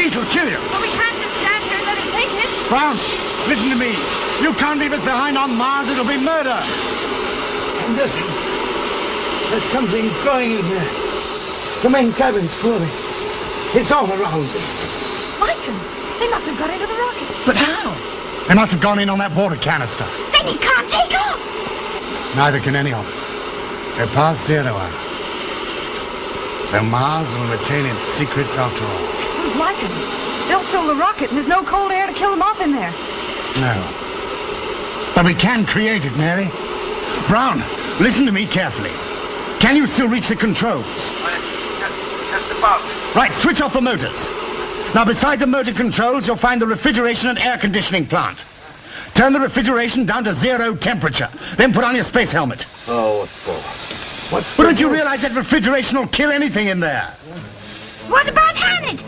Heat will kill you. But we can't just stand here and let him take it. Brown, listen to me. You can't leave us behind on Mars. It'll be murder. Listen. There's something going in there. The main cabin's crawling. It's all around me. Lichens. They must have got into the rocket. But how? They must have gone in on that water canister. Then he can't take off. Neither can any of us. They're past 0 hour. So Mars will retain its secrets after all. Those lichens. They'll fill the rocket and there's no cold air to kill them off in there. No. But we can create it, Mary. Brown, listen to me carefully. Can you still reach the controls? Just about. Right, switch off the motors. Now, beside the motor controls, you'll find the refrigeration and air conditioning plant. Turn the refrigeration down to 0 temperature. Then put on your space helmet. Oh, what for? What's Well, don't you realize that refrigeration will kill anything in there? What about Hamlet?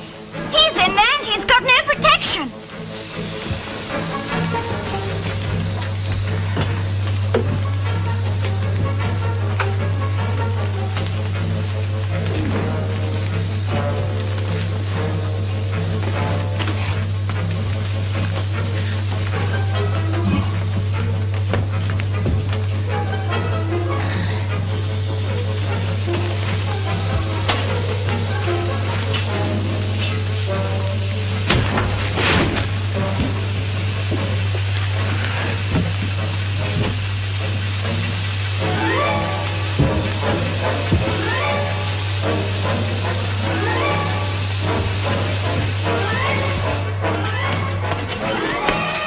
He's in there and he's got no protection.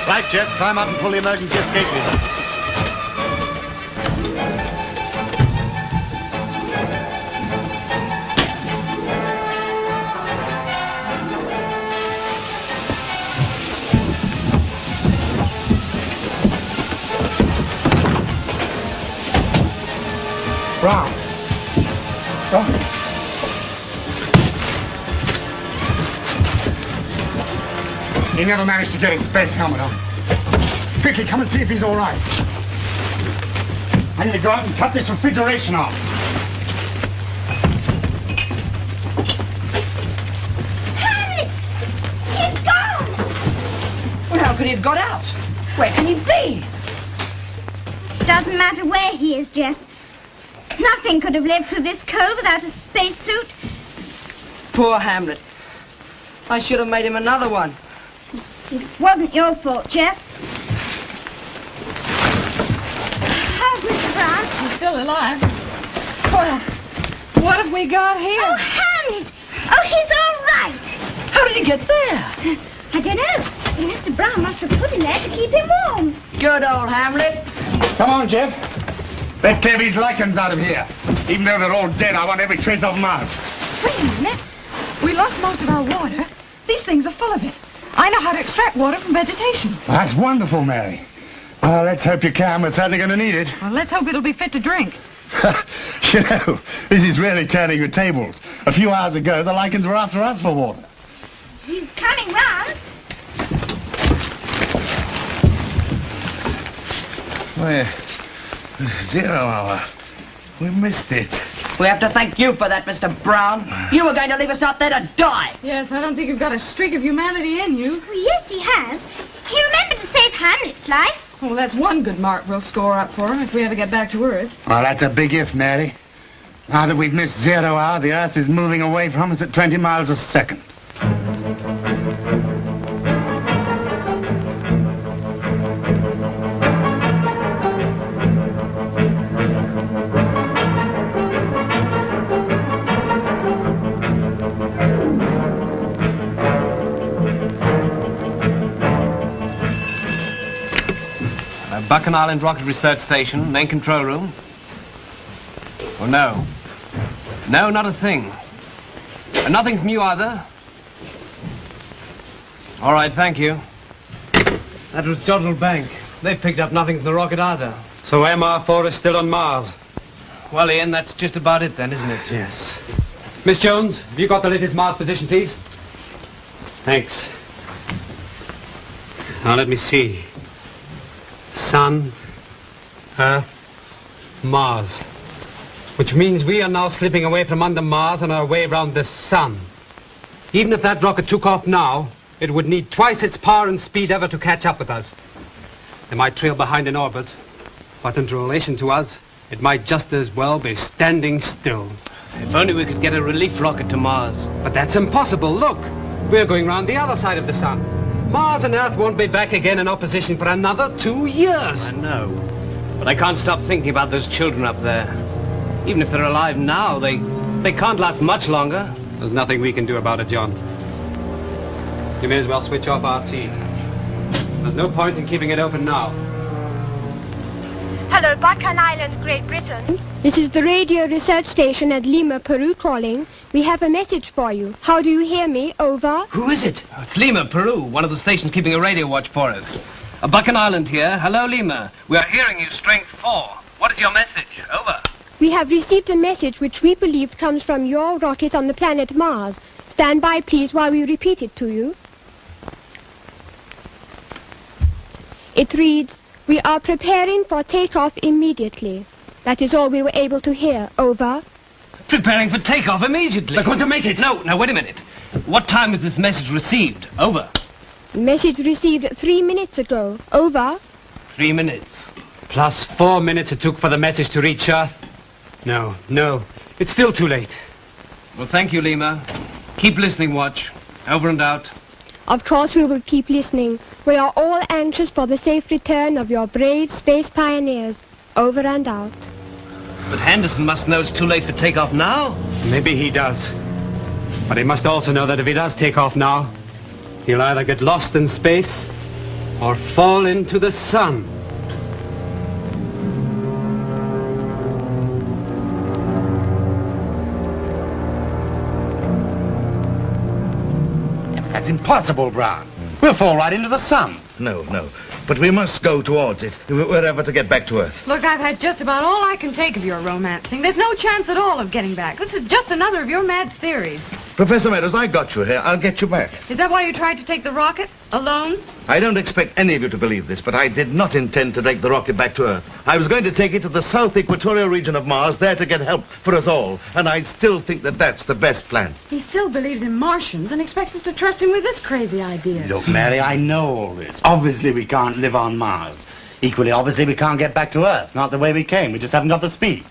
Right, Jeff, climb up and pull the emergency escape lever. Brown. Oh. He never managed to get his space helmet on. Quickly, come and see if he's all right. I need to go out and cut this refrigeration off. Hamlet! He's gone! Well, how could he have got out? Where can he be? Doesn't matter where he is, Jeff. Nothing could have lived through this cold without a spacesuit. Poor Hamlet. I should have made him another one. It wasn't your fault, Jeff. How's Mr. Brown? He's still alive. Well, what have we got here? Oh, Hamlet! Oh, he's all right. How did he get there? I don't know. But Mr. Brown must have put him there to keep him warm. Good old Hamlet. Come on, Jeff. Let's clear these lichens out of here. Even though they're all dead, I want every trace of them out. Wait a minute. We lost most of our water. These things are full of it. I know how to extract water from vegetation. Well, that's wonderful, Mary. Well, let's hope you can. We're certainly going to need it. Well, let's hope it'll be fit to drink. You know, this is really turning the tables. A few hours ago, the lichens were after us for water. He's coming round. Well, 0 hour. We missed it. We have to thank you for that, Mr. Brown. You were going to leave us out there to die. Yes, I don't think you've got a streak of humanity in you. Oh, yes, he has. He remembered to save Hamlet's life. Well, that's one good mark we'll score up for him if we ever get back to Earth. Well, that's a big if, Mary. Now that we've missed 0 hour, the Earth is moving away from us at 20 miles a second. Buchan Island Rocket Research Station, main control room. Oh, no. No, not a thing. And nothing from you either? All right, thank you. That was Jodrell Bank. They picked up nothing from the rocket either. So MR4 is still on Mars? Well, Ian, that's just about it then, isn't it? Yes. Miss Jones, have you got the latest Mars position, please? Thanks. Now, let me see. Sun, Earth, Mars. Which means we are now slipping away from under Mars on our way around the Sun. Even if that rocket took off now, it would need twice its power and speed ever to catch up with us. They might trail behind in orbit, but in relation to us, it might just as well be standing still. If only we could get a relief rocket to Mars. But that's impossible. Look, we're going round the other side of the sun. Mars and Earth won't be back again in opposition for another 2 years. I know. But I can't stop thinking about those children up there. Even if they're alive now, they can't last much longer. There's nothing we can do about it, John. You may as well switch off RT. There's no point in keeping it open now. Hello, Bacan Island, Great Britain. This is the radio research station at Lima, Peru calling. We have a message for you. How do you hear me? Over. Who is it? Oh, it's Lima, Peru, one of the stations keeping a radio watch for us. Bacan Island here. Hello, Lima. We are hearing you, strength 4. What is your message? Over. We have received a message which we believe comes from your rocket on the planet Mars. Stand by, please, while we repeat it to you. It reads, "We are preparing for takeoff immediately." That is all we were able to hear. Over. Preparing for takeoff immediately. They're going to make it. No, wait a minute. What time was this message received? Over. Message received 3 minutes ago. Over. 3 minutes. Plus 4 minutes it took for the message to reach Earth. No. It's still too late. Well, thank you, Lima. Keep listening, watch. Over and out. Of course we will keep listening. We are all anxious for the safe return of your brave space pioneers. Over and out. But Henderson must know it's too late for takeoff now. Maybe he does. But he must also know that if he does take off now, he'll either get lost in space or fall into the sun. That's impossible, Brown. We'll fall right into the sun. No. But we must go towards it, if we're ever to get back to Earth. Look, I've had just about all I can take of your romancing. There's no chance at all of getting back. This is just another of your mad theories. Professor Meadows, I got you here. I'll get you back. Is that why you tried to take the rocket? Alone? I don't expect any of you to believe this, but I did not intend to take the rocket back to Earth. I was going to take it to the south equatorial region of Mars, there to get help for us all. And I still think that that's the best plan. He still believes in Martians and expects us to trust him with this crazy idea. Look, Mary, I know all this. Obviously, we can't live on Mars. Equally, obviously, we can't get back to Earth. Not the way we came. We just haven't got the speed.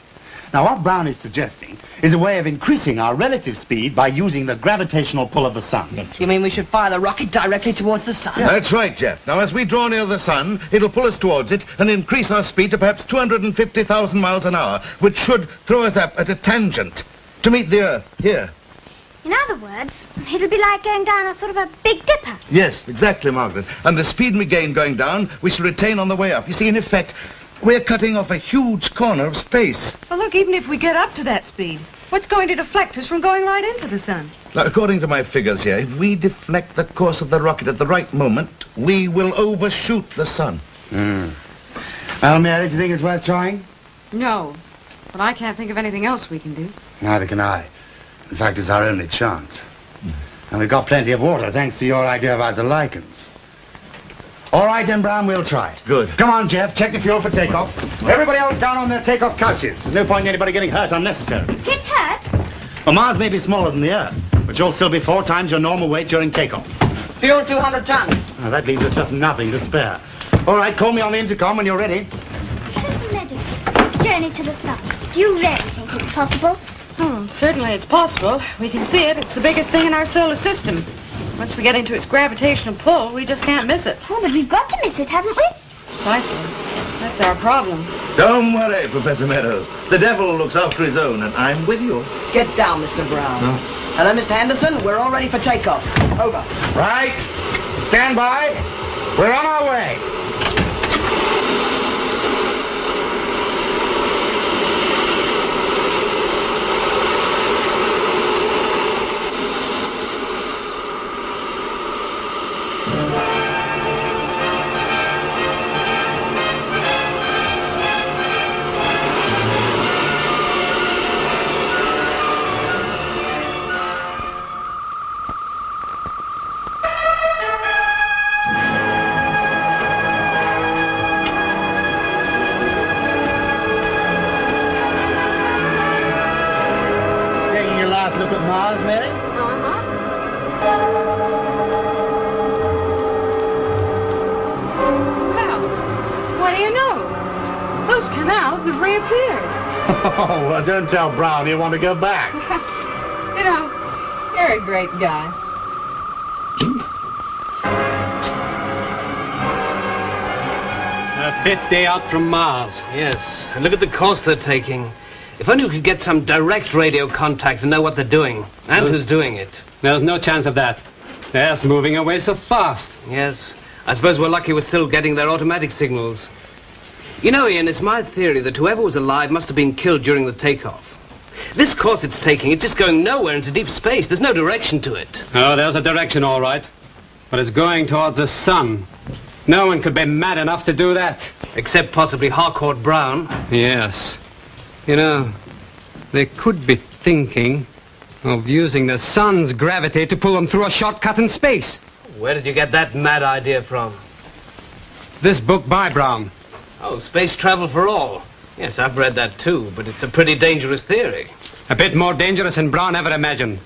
Now, what Brown is suggesting is a way of increasing our relative speed by using the gravitational pull of the sun. You mean we should fire the rocket directly towards the sun? That's right, Jeff. Now, as we draw near the sun, it'll pull us towards it and increase our speed to perhaps 250,000 miles an hour, which should throw us up at a tangent to meet the Earth here. In other words, it'll be like going down a sort of a Big Dipper. Yes, exactly, Margaret. And the speed we gain going down, we shall retain on the way up. You see, in effect, we're cutting off a huge corner of space. Well, look, even if we get up to that speed, what's going to deflect us from going right into the sun? Now, according to my figures here, if we deflect the course of the rocket at the right moment, we will overshoot the sun. Well, Mary, do you think it's worth trying? No, but I can't think of anything else we can do. Neither can I. In fact, it's our only chance. And we've got plenty of water, thanks to your idea about the lichens. All right, then, Brown, we'll try it. Good. Come on, Jeff, check the fuel for takeoff. Everybody else down on their takeoff couches. There's no point in anybody getting hurt unnecessarily. Get hurt? Well, Mars may be smaller than the Earth, but you'll still be 4 times your normal weight during takeoff. Fuel 200 tons. Now, that leaves us just nothing to spare. All right, call me on the intercom when you're ready. Professor Meadows, this journey to the sun, do you really think it's possible? Certainly it's possible. We can see it. It's the biggest thing in our solar system. Once we get into its gravitational pull, we just can't miss it. Oh, but we've got to miss it, haven't we? Precisely. That's our problem. Don't worry, Professor Meadows. The devil looks after his own, and I'm with you. Get down, Mr. Brown. No. Hello, Mr. Henderson. We're all ready for takeoff. Over. Right. Stand by. We're on our way. stars have reappeared. Oh, well, don't tell Brown you want to go back. You know, you're a great guy. A fifth day out from Mars. Yes, and look at the course they're taking. If only we could get some direct radio contact and know what they're doing, and who's doing it. There's no chance of that. The Earth's moving away so fast. Yes, I suppose we're lucky we're still getting their automatic signals. You know, Ian, it's my theory that whoever was alive must have been killed during the takeoff. This course it's taking, it's just going nowhere into deep space. There's no direction to it. Oh, there's a direction, all right. But it's going towards the sun. No one could be mad enough to do that. Except possibly Harcourt Brown. Yes. You know, they could be thinking of using the sun's gravity to pull them through a shortcut in space. Where did you get that mad idea from? This book by Brown. Oh, Space Travel for All. Yes, I've read that too, but it's a pretty dangerous theory. A bit more dangerous than Brown ever imagined.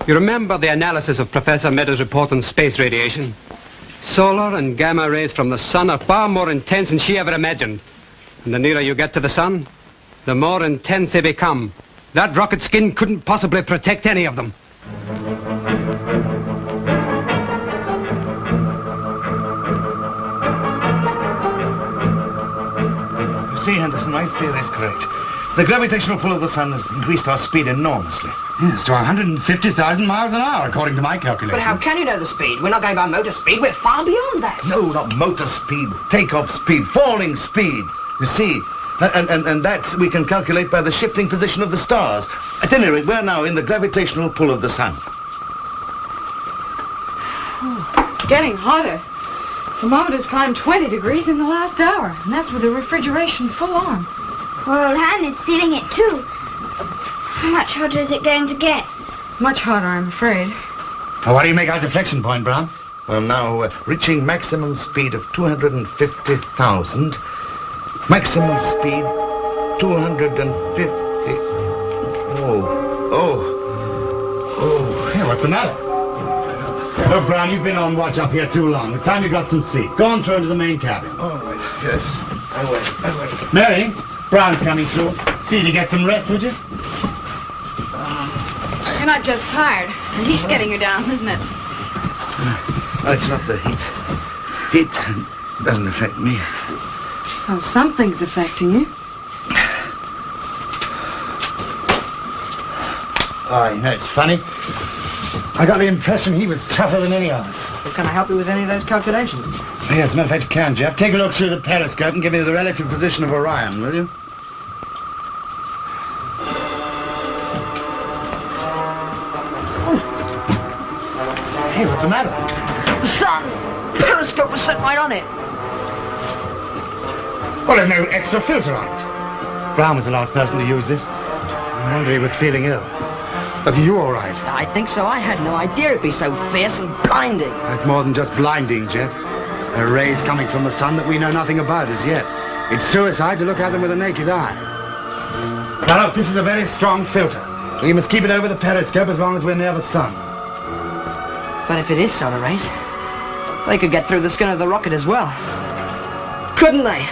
You remember the analysis of Professor Meadows' report on space radiation? Solar and gamma rays from the sun are far more intense than she ever imagined. And the nearer you get to the sun, the more intense they become. That rocket skin couldn't possibly protect any of them. You see, Henderson, my theory is correct. The gravitational pull of the sun has increased our speed enormously. Yes, to 150,000 miles an hour, according to my calculations. But how can you know the speed? We're not going by motor speed. We're far beyond that. No, not motor speed, takeoff speed, falling speed. You see, and that we can calculate by the shifting position of the stars. At any rate, we're now in the gravitational pull of the sun. Oh, it's getting hotter. Thermometers climbed 20 degrees in the last hour, and that's with the refrigeration full on. Poor old Hamlet's feeling it too. How much hotter is it going to get? Much hotter, I'm afraid. Now, what do you make our deflection point, Brown? Well, now, reaching maximum speed of 250,000. Maximum speed, 250... Oh. Hey, what's the matter? Oh, Brown, you've been on watch up here too long. It's time you got some sleep. Go on through into the main cabin. All right, yes. I will. Mary, Brown's coming through. See to get some rest, would you? You're not just tired. The heat's getting you down, isn't it? It's not the heat. Heat doesn't affect me. Oh, something's affecting you. Oh, you know, it's funny. I got the impression he was tougher than any of us. Well, can I help you with any of those calculations? Yes, as a matter of fact, you can, Jeff. Take a look through the periscope and give me the relative position of Orion, will you? Hey, what's the matter? The sun! The periscope was set right on it. Well, there's no extra filter on it. Brown was the last person to use this. No wonder he was feeling ill. Look, are you all right? I think so. I had no idea it'd be so fierce and blinding. That's more than just blinding, Jeff. There are rays coming from the sun that we know nothing about as yet. It's suicide to look at them with the naked eye. Now, look, this is a very strong filter. We must keep it over the periscope as long as we're near the sun. But if it is solar rays, they could get through the skin of the rocket as well. Couldn't they?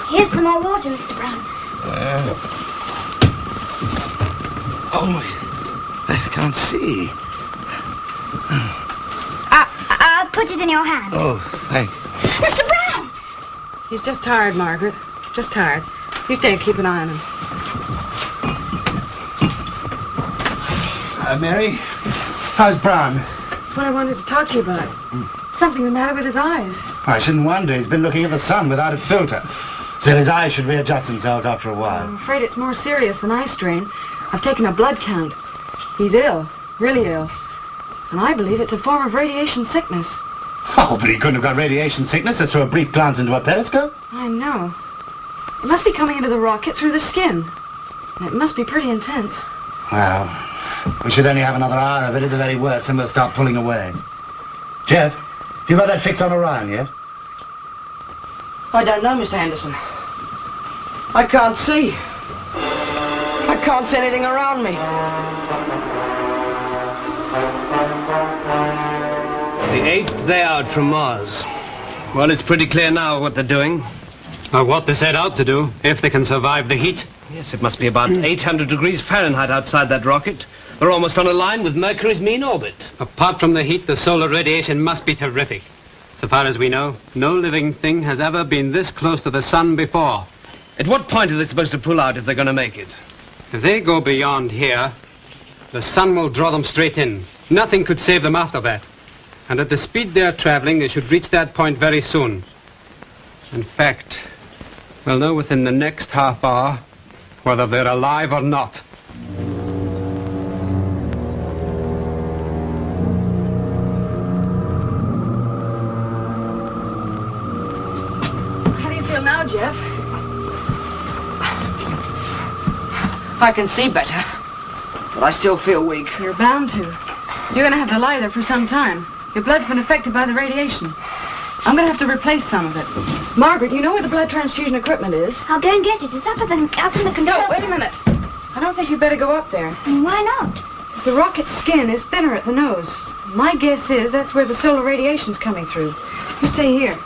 Here's some more water, Mr. Brown. I can't see. I'll put it in your hand. Oh, thanks. Mr. Brown! He's just tired, Margaret. Just tired. You stay and keep an eye on him. Mary, how's Brown? That's what I wanted to talk to you about. Something the matter with his eyes. I shouldn't wonder. He's been looking at the sun without a filter. So his eyes should readjust themselves after a while. I'm afraid it's more serious than eye strain. I've taken a blood count. He's ill. Really ill. And I believe it's a form of radiation sickness. Oh, but he couldn't have got radiation sickness just through a brief glance into a periscope. I know. It must be coming into the rocket through the skin. And it must be pretty intense. Well, we should only have another hour of it at the very worst, and we'll start pulling away. Jeff, have you got that fix on Orion yet? I don't know, Mr. Henderson. I can't see. can't see anything around me. The 8th day out from Mars. Well, it's pretty clear now what they're doing. What they set out to do, if they can survive the heat. Yes, it must be about 800 degrees Fahrenheit outside that rocket. They're almost on a line with Mercury's mean orbit. Apart from the heat, the solar radiation must be terrific. So far as we know, no living thing has ever been this close to the sun before. At what point are they supposed to pull out if they're going to make it? If they go beyond here, the sun will draw them straight in. Nothing could save them after that. And at the speed they're traveling, they should reach that point very soon. In fact, we'll know within the next half hour whether they're alive or not. How do you feel now, Jeff? I can see better, but I still feel weak. You're bound to. You're going to have to lie there for some time. Your blood's been affected by the radiation. I'm going to have to replace some of it. Margaret, you know where the blood transfusion equipment is? I'll go and get it. It's up in the control. No, wait a minute. I don't think you'd better go up there. Why not? Because the rocket's skin is thinner at the nose. My guess is that's where the solar radiation's coming through. You stay here.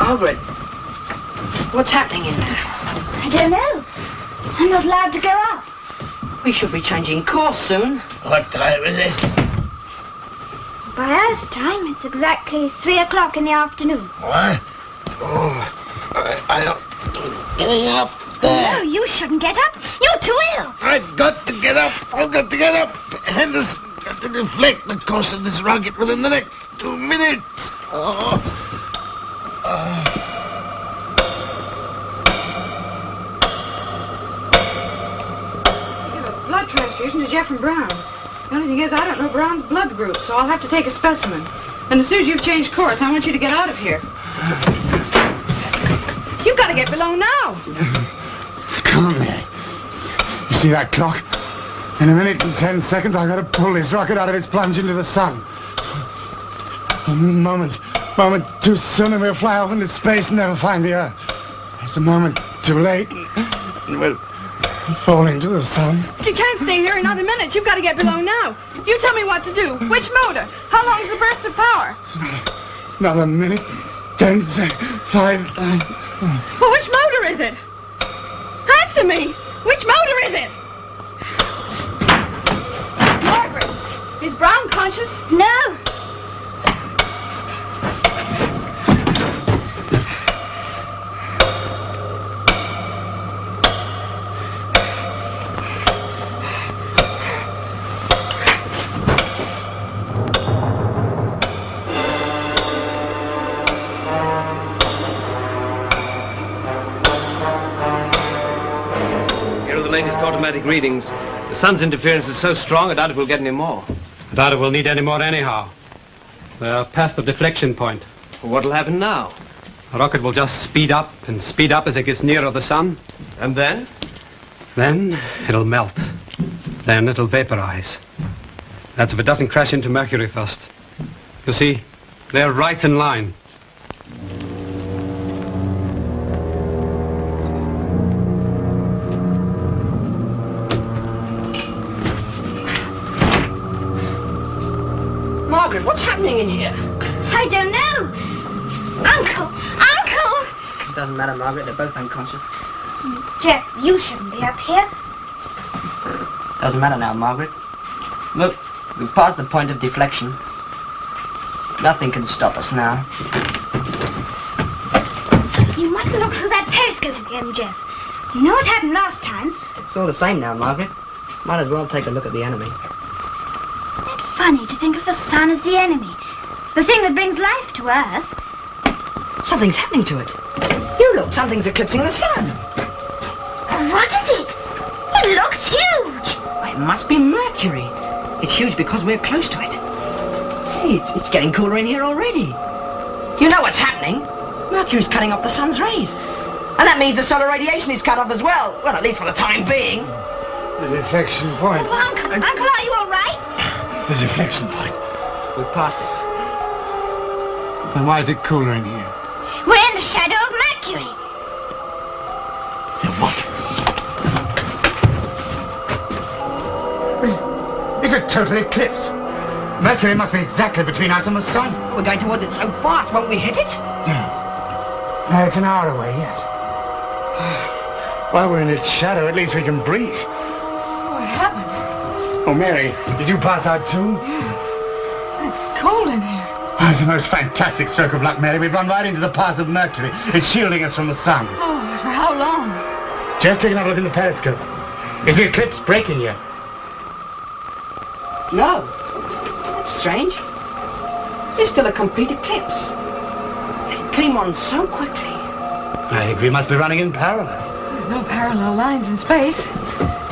Margaret, what's happening in there? I don't know. I'm not allowed to go up. We should be changing course soon. What time is it? By Earth time, it's exactly 3 o'clock in the afternoon. What? Oh, I don't... Getting up there. No, you shouldn't get up. You're too ill. I've got to get up. I've got to get up. Henderson got to deflect the course of this rocket within the next 2 minutes. Give a blood transfusion to Jeff and Brown. The only thing is, I don't know Brown's blood group, so I'll have to take a specimen. And as soon as you've changed course, I want you to get out of here. You've got to get below now. Can't Mary? You see that clock? In a minute and 10 seconds, I've got to pull this rocket out of its plunge into the sun. A moment too soon, and we'll fly off into space and never find the Earth. It's a moment too late, and we'll fall into the sun. But you can't stay here another minute. You've got to get below now. You tell me what to do. Which motor? How long is the burst of power? Another minute, 10 seconds, 5... Well, which motor is it? Answer me. Which motor is it? Margaret, is Brown conscious? No. Automatic readings. The sun's interference is so strong, I doubt if we'll get any more. I doubt if we'll need any more anyhow. They're past the deflection point. Well, what'll happen now? The rocket will just speed up and speed up as it gets nearer the sun. And then? Then it'll melt. Then it'll vaporize. That's if it doesn't crash into Mercury first. You see, they're right in line. Margaret, what's happening in here? I don't know. Uncle! Uncle! It doesn't matter, Margaret. They're both unconscious. Jeff, you shouldn't be up here. Doesn't matter now, Margaret. Look, we've passed the point of deflection. Nothing can stop us now. You mustn't look through that periscope again, Jeff. You know what happened last time? It's all the same now, Margaret. Might as well take a look at the enemy. Isn't it funny to think of the sun as the enemy? The thing that brings life to Earth. Something's happening to it. You look, something's eclipsing the sun. What is it? It looks huge. It must be Mercury. It's huge because we're close to it. Hey, it's getting cooler in here already. You know what's happening? Mercury's cutting off the sun's rays. And that means the solar radiation is cut off as well. Well, at least for the time being. The deflection point. Oh, Uncle, Uncle, are you all right? The deflection point. We've passed it. And why is it cooler in here? We're in the shadow of Mercury. What? It's a total eclipse. Mercury must be exactly between us and the sun. We're going towards it so fast, won't we hit it? No, it's an hour away yet. While we're in its shadow, at least we can breathe. What happened? Oh, Mary, did you pass out too? Yeah. It's cold in here. Oh, it's the most fantastic stroke of luck, Mary. We've run right into the path of Mercury. It's shielding us from the sun. Oh, for how long? Jeff, take another look in the periscope. Is the eclipse breaking yet? No. That's strange. It's still a complete eclipse. It came on so quickly. I think we must be running in parallel. There's no parallel lines in space.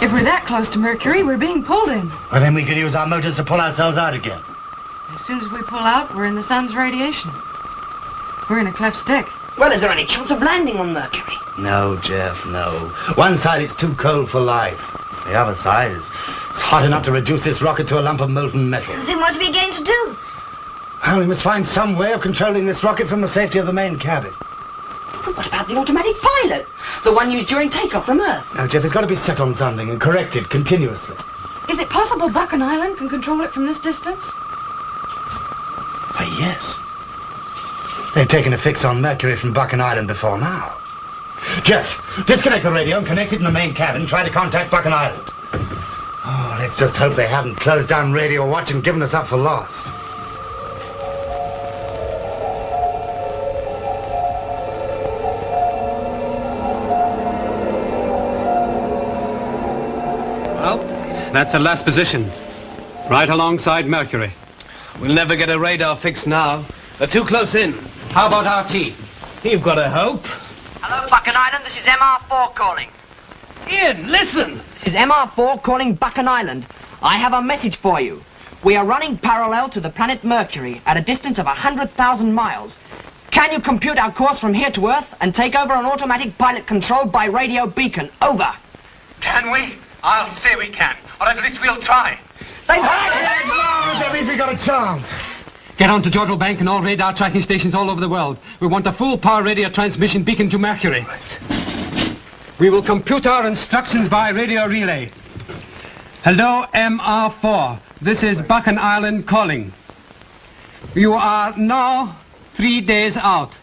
If we're that close to Mercury, we're being pulled in. Well, then we could use our motors to pull ourselves out again. As soon as we pull out, we're in the sun's radiation. We're in a cleft stick. Well, is there any chance of landing on Mercury? No, Jeff, no. One side, it's too cold for life. The other side is it's hot enough to reduce this rocket to a lump of molten metal. Then what are we going to do? Well, we must find some way of controlling this rocket from the safety of the main cabin. But what about the automatic pilot? The one used during takeoff from Earth? Now, Jeff, it's got to be set on something and corrected continuously. Is it possible Buchan Island can control it from this distance? Why, yes. They've taken a fix on Mercury from Buchan Island before now. Jeff, disconnect the radio and connect it in the main cabin. Try to contact Buchan Island. Oh, let's just hope they haven't closed down Radio Watch and given us up for lost. Well, that's the last position. Right alongside Mercury. We'll never get a radar fix now. They're too close in. How about RT? You've got a hope. Hello, Buchan Island. This is MR4 calling. Ian, listen. This is MR4 calling Buchan Island. I have a message for you. We are running parallel to the planet Mercury at a distance of 100,000 miles. Can you compute our course from here to Earth and take over an automatic pilot controlled by radio beacon? Over. Can we? I'll say we can. Or at least we'll try. At least we got a chance. Get on to Jodrell Bank and all radar tracking stations all over the world. We want a full power radio transmission beacon to Mercury. We will compute our instructions by radio relay. Hello, MR4. This is Buchan Island calling. You are now 3 days out.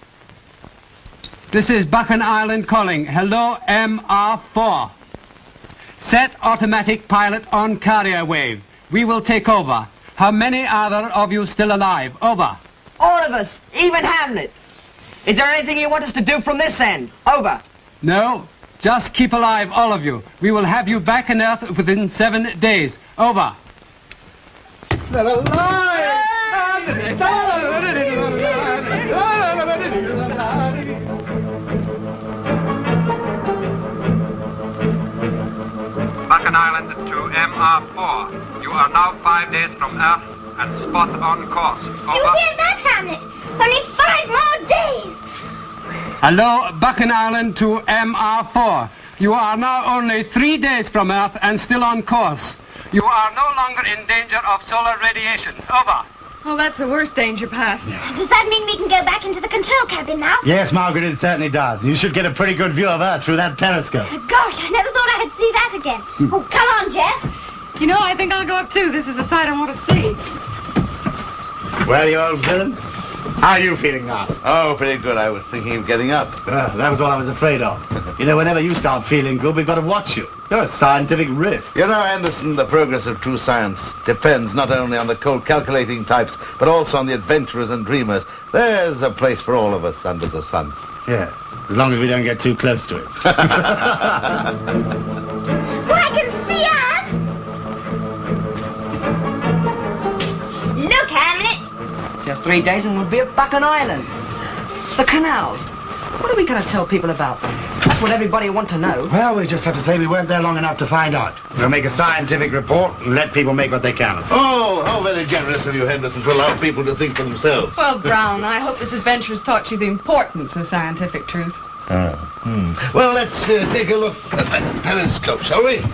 This is Buchan Island calling. Hello, MR4. Set automatic pilot on carrier wave. We will take over. How many other of you still alive? Over. All of us, even Hamlet. Is there anything you want us to do from this end? Over. No, just keep alive, all of you. We will have you back on Earth within 7 days. Over. They're alive! Buchan Island to MR4. You are now 5 days from Earth and spot on course. You hear that, Hamlet? Only 5 more days. Hello, Buchan Island to MR4. You are now only 3 days from Earth and still on course. You are no longer in danger of solar radiation. Over. Oh, that's the worst danger past. Does that mean we can go back into the control cabin now? Yes, Margaret, it certainly does. You should get a pretty good view of Earth through that periscope. Gosh, I never thought I'd see that again. Oh, come on, Jeff. You know, I think I'll go up too. This is a sight I want to see. Well, you old villain, how are you feeling now? Oh, pretty good. I was thinking of getting up. That was what I was afraid of. You know, whenever you start feeling good, we've got to watch you. You're a scientific risk. You know, Anderson, the progress of true science depends not only on the cold calculating types, but also on the adventurers and dreamers. There's a place for all of us under the sun. Yeah, as long as we don't get too close to it. Well, I can see Earth. Look, Hamlet. Just 3 days and we'll be at Buchan Island. The canals. What are we going to tell people about them? That's what everybody wants to know. Well, we just have to say we weren't there long enough to find out. We'll make a scientific report and let people make what they can of it. Oh, how very generous of you, Henderson, to allow people to think for themselves. Well, Brown, I hope this adventure has taught you the importance of scientific truth. Well, let's take a look at that periscope, shall we?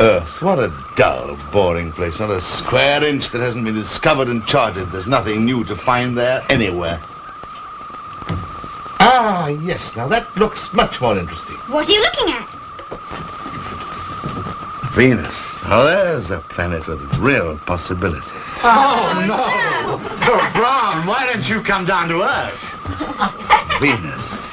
Earth, what a dull, boring place. Not a square inch that hasn't been discovered and charted. There's nothing new to find there anywhere. Ah, yes, now that looks much more interesting. What are you looking at? Venus. Oh, there's a planet with real possibilities. Oh, no. Oh, Brown, why don't you come down to Earth? Venus.